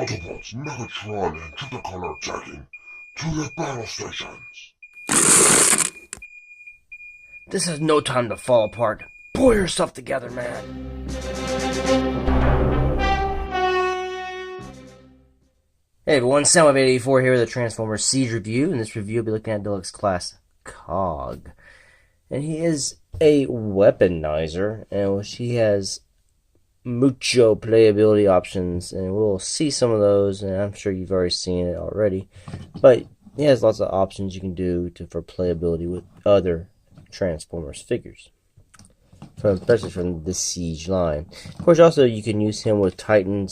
Autobots, Megatron, and Typicolor attacking to their battle stations. This is no time to fall apart. Pull yourself together, man. Hey everyone, Soundwave84 here with the Transformers Siege Review. In this review, I'll be looking at Deluxe Class COG. And he is a weaponizer, in which he has mucho playability options, and we'll see some of those, and I'm sure you've already seen it already. But he has lots of options you can do for playability with other Transformers figures, especially from the Siege line. Of course, also you can use him with Titan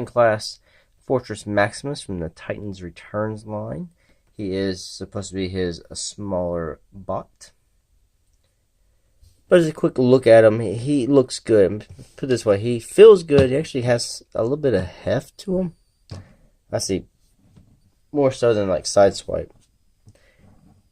class Fortress Maximus from the Titans Returns line. He is supposed to be a smaller bot. But as a quick look at him, he looks good. Put it this way, he feels good. He actually has a little bit of heft to him. I see, more so than like Sideswipe.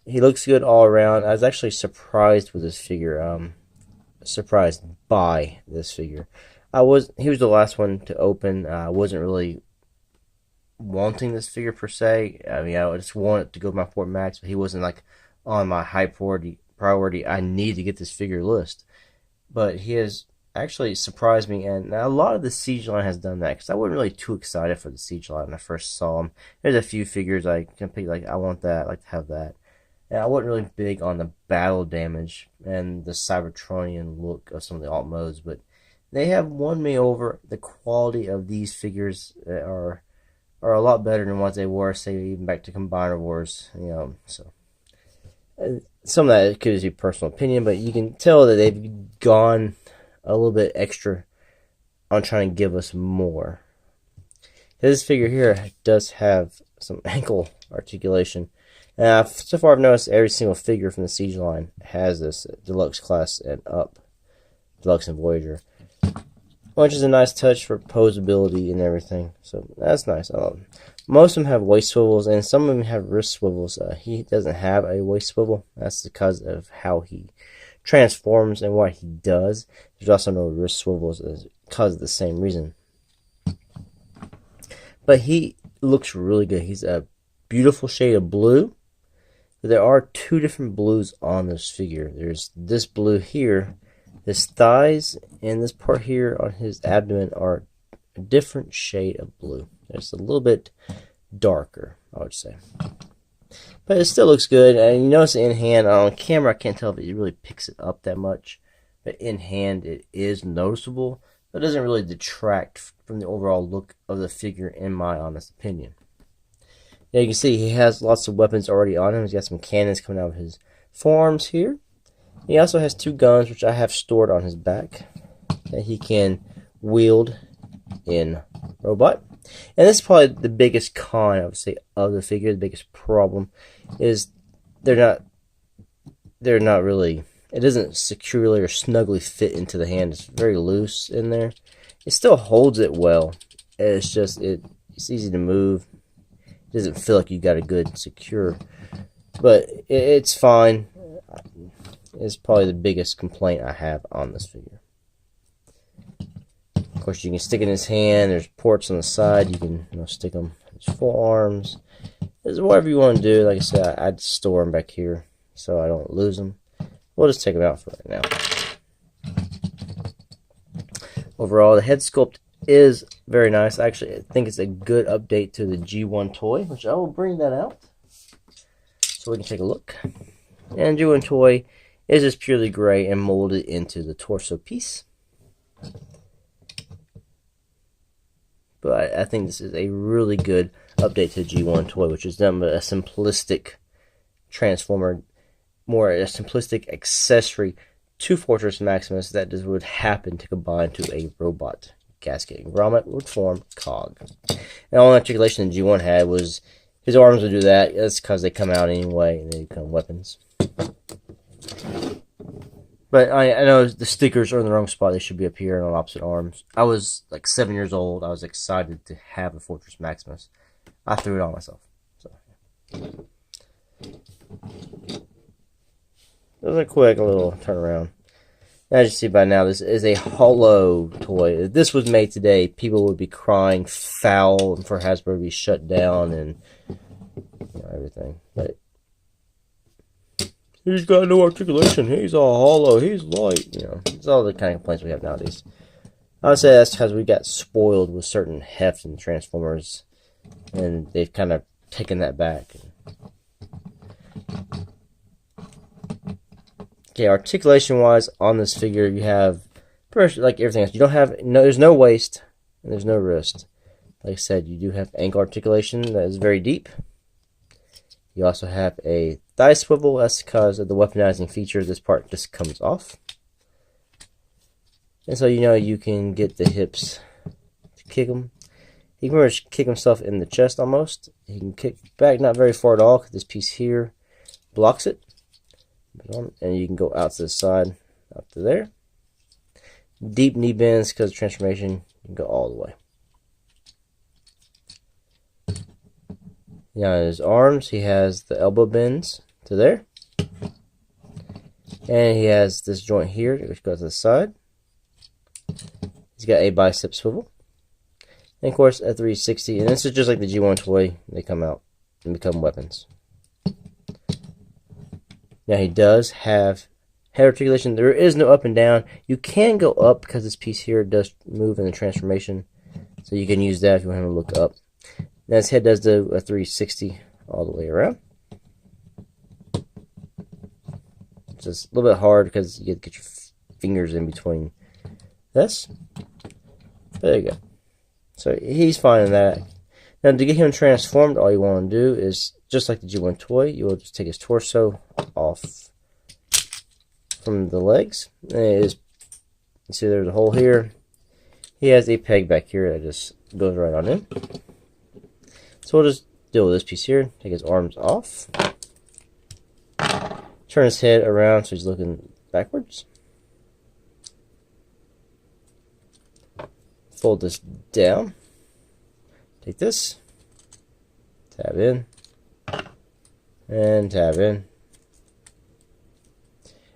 He looks good all around. I was actually surprised with this figure. Surprised by this figure. He was the last one to open. I wasn't really wanting this figure per se. I mean, I just wanted to go with my Fort Max, but he wasn't like on my high priority. I need to get this figure list. But he has actually surprised me, and a lot of the Siege line has done that, because I wasn't really too excited for the Siege line when I first saw him. There's a few figures I can pick, like, I want that, I like to have that. And I wasn't really big on the battle damage and the Cybertronian look of some of the alt modes, but they have won me over. The quality of these figures are a lot better than what they were, say, even back to Combiner Wars, so. Some of that could be personal opinion, but you can tell that they've gone a little bit extra on trying to give us more. This figure here does have some ankle articulation. So far I've noticed every single figure from the Siege line has this Deluxe class and up. Deluxe and Voyager. Which is a nice touch for posability and everything. So that's nice. Most of them have waist swivels, and some of them have wrist swivels. He doesn't have a waist swivel. That's because of how he transforms and what he does. There's also no wrist swivels because of the same reason. But he looks really good. He's a beautiful shade of blue. There are two different blues on this figure. There's this blue here. His thighs and this part here on his abdomen are a different shade of blue. It's a little bit darker, I would say. But it still looks good. And you notice in hand, on camera, I can't tell if it really picks it up that much. But in hand, it is noticeable. But it doesn't really detract from the overall look of the figure, in my honest opinion. Now you can see he has lots of weapons already on him. He's got some cannons coming out of his forearms here. He also has two guns, which I have stored on his back, that he can wield in robot. And this is probably the biggest con, I would say, of the figure. The biggest problem is they're not really, it doesn't securely or snugly fit into the hand. It's very loose in there. It still holds it well. It's just, it's easy to move. It doesn't feel like you got a good secure, but it's fine. It's probably the biggest complaint I have on this figure. Of course, you can stick it in his hand. There's ports on the side. You can stick them in his forearms. It's whatever you want to do. Like I said, I'd store them back here so I don't lose them. We'll just take them out for right now. Overall, the head sculpt is very nice. Actually, I think it's a good update to the G1 toy, which I will bring that out so we can take a look. And G1 toy is just purely gray and molded into the torso piece. But I think this is a really good update to the G1 toy, which is done with a simplistic transformer, more a simplistic accessory to Fortress Maximus that would happen to combine to a robot cascading grommet would form COG. And all the articulation the G1 had was his arms would do that. That's because they come out anyway and they become weapons. But I know the stickers are in the wrong spot. They should be up here on opposite arms. I was like 7 years old. I was excited to have a Fortress Maximus. I threw it on myself. So it was a quick little turnaround. As you see by now, this is a hollow toy. If this was made today, people would be crying foul for Hasbro to be shut down and everything. But he's got no articulation. He's all hollow. He's light. It's all the kind of complaints we have nowadays. I would say that's because we got spoiled with certain heft and Transformers, and they've kind of taken that back. Okay, articulation-wise, on this figure, you have pretty much like everything else. You don't have there's no waist and there's no wrist. Like I said, you do have ankle articulation that is very deep. You also have a thigh swivel. That's because of the weaponizing feature. This part just comes off, and so you can get the hips to kick him. He can pretty much kick himself in the chest almost. He can kick back, not very far at all, because this piece here blocks it. And you can go out to the side, up to there. Deep knee bends because of transformation. You can go all the way. Now his arms, he has the elbow bends to there. And he has this joint here, which goes to the side. He's got a bicep swivel. And of course, a 360. And this is just like the G1 toy. They come out and become weapons. Now he does have head articulation. There is no up and down. You can go up because this piece here does move in the transformation. So you can use that if you want him to look up. Now his head does do a 360 all the way around. It's just a little bit hard because you have to get your fingers in between this. There you go. So he's fine in that. Now to get him transformed, all you want to do is, just like the G1 toy, you will just take his torso off from the legs. And it is, you see there's a hole here. He has a peg back here that just goes right on in. So we'll just deal with this piece here. Take his arms off. Turn his head around so he's looking backwards. Fold this down. Take this. Tab in. And tab in.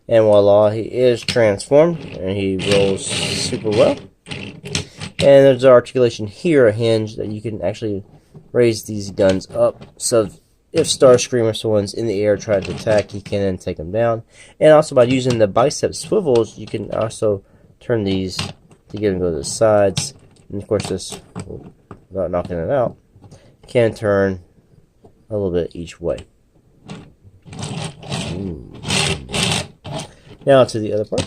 And voila, he is transformed. And he rolls super well. And there's an articulation here, a hinge that you can actually raise these guns up. So if Starscream or someone's in the air trying to attack, he can then take them down. And also by using the bicep swivels, you can also turn these to get them to go to the sides. And of course this, without knocking it out, can turn a little bit each way. Now to the other part.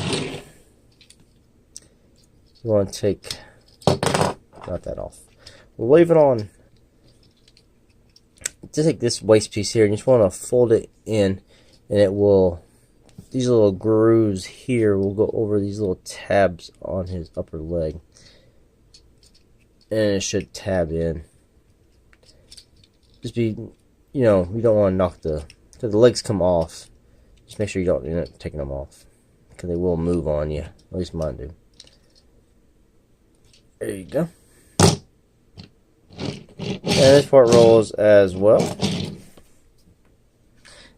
You want to take, not that off. We'll leave it on. Just take this waist piece here and you just want to fold it in, and it will, these little grooves here will go over these little tabs on his upper leg. And it should tab in. Just be, you don't want to knock because the legs come off. Just make sure you don't end up taking them off, because they will move on you. At least mine do. There you go. And this part rolls as well.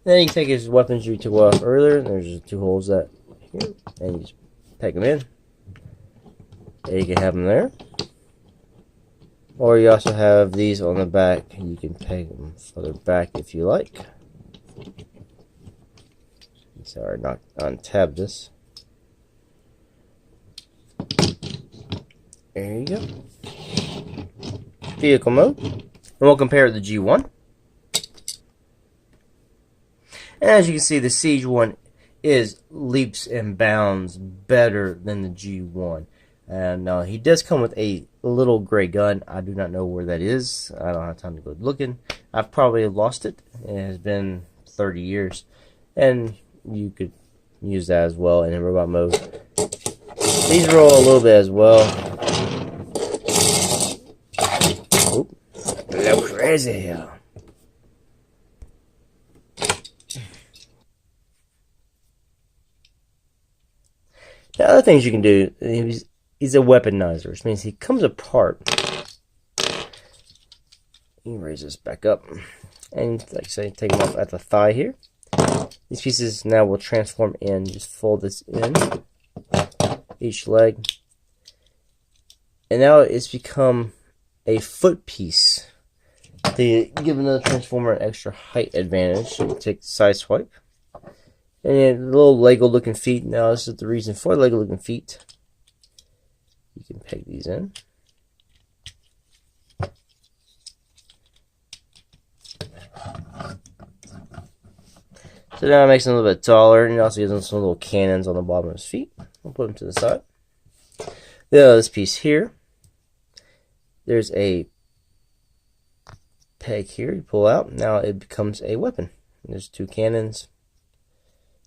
Then you can take his weapons you took off earlier. There's just two holes that here, and you just peg them in. And you can have them there. Or you also have these on the back. You can peg them further back if you like. Sorry, not untab this. There you go. Vehicle mode. And we'll compare the G1. And as you can see, the Siege one is leaps and bounds better than the G1. And he does come with a little gray gun. I do not know where that is. I don't have time to go looking. I've probably lost it. It has been 30 years. And you could use that as well in robot mode. These roll a little bit as well. Oop. A little crazy here. The other things you can do, he's a weaponizer, which means he comes apart. You can raise this back up. And like I say, take him off at the thigh here. These pieces now will transform in. Just fold this in. each leg. And now it's become a foot piece. To give another Transformer an extra height advantage, you can take the side swipe. And then the little Lego looking feet. Now this is the reason for the Lego looking feet. You can peg these in. So now it makes them a little bit taller, and it also gives them some little cannons on the bottom of his feet. I'll put them to the side. Then this piece here, there's a peg here you pull out. Now it becomes a weapon. There's two cannons.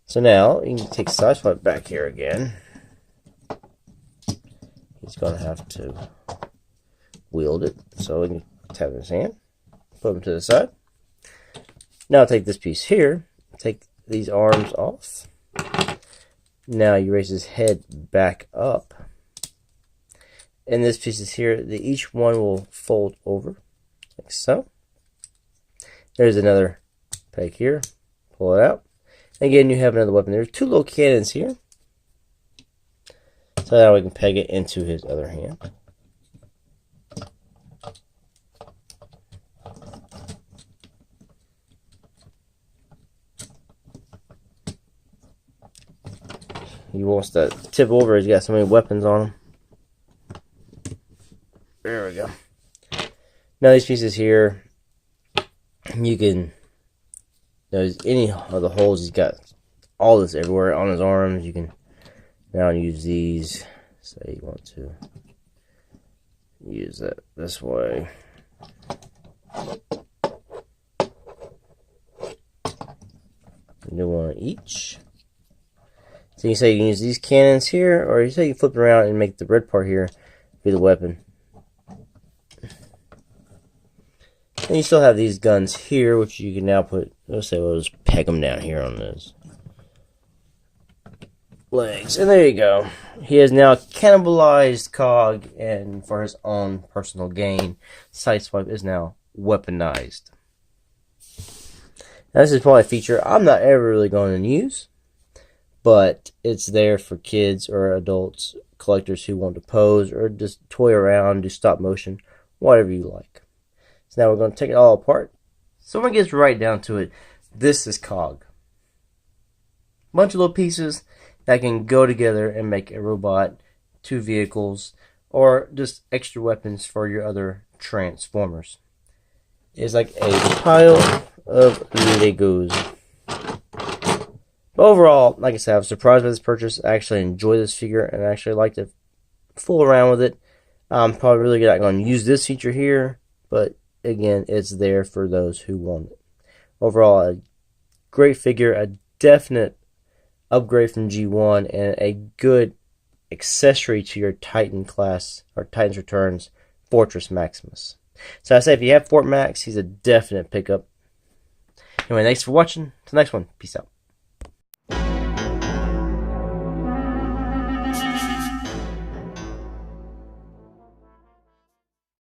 So now you can take side swipe back here again. He's going to have to wield it. So we can tap his hand, put him to the side. Now take this piece here, take these arms off. Now you raise his head back up. And this piece is here, each one will fold over, like so. There's another peg here, pull it out. Again, you have another weapon. There's two little cannons here. So now we can peg it into his other hand. He wants to tip over, he's got so many weapons on him. There we go. Now these pieces here, you can, there's any of the holes, he's got all this everywhere on his arms. You can now use these. Say you want to use that this way. Do one on each. So you say you can use these cannons here, or you say you flip it around and make the red part here be the weapon. And you still have these guns here, which you can now put, let's say we'll just peg them down here on those legs. And there you go. He has now cannibalized COG, and for his own personal gain, Sideswipe is now weaponized. Now this is probably a feature I'm not ever really going to use, but it's there for kids or adults, collectors who want to pose or just toy around, do stop motion, whatever you like. So now we're going to take it all apart. So when it gets right down to it, this is COG. Bunch of little pieces that can go together and make a robot, two vehicles, or just extra weapons for your other Transformers. It's like a pile of Legos. But overall, like I said, I was surprised by this purchase. I actually enjoy this figure and I actually like to fool around with it. I'm probably really not going to use this feature here, but again, it's there for those who want it. Overall, a great figure, a definite upgrade from G1, and a good accessory to your Titan class, or Titan's Returns Fortress Maximus. So I say if you have Fort Max, he's a definite pickup. Anyway, thanks for watching. Till the next one. Peace out.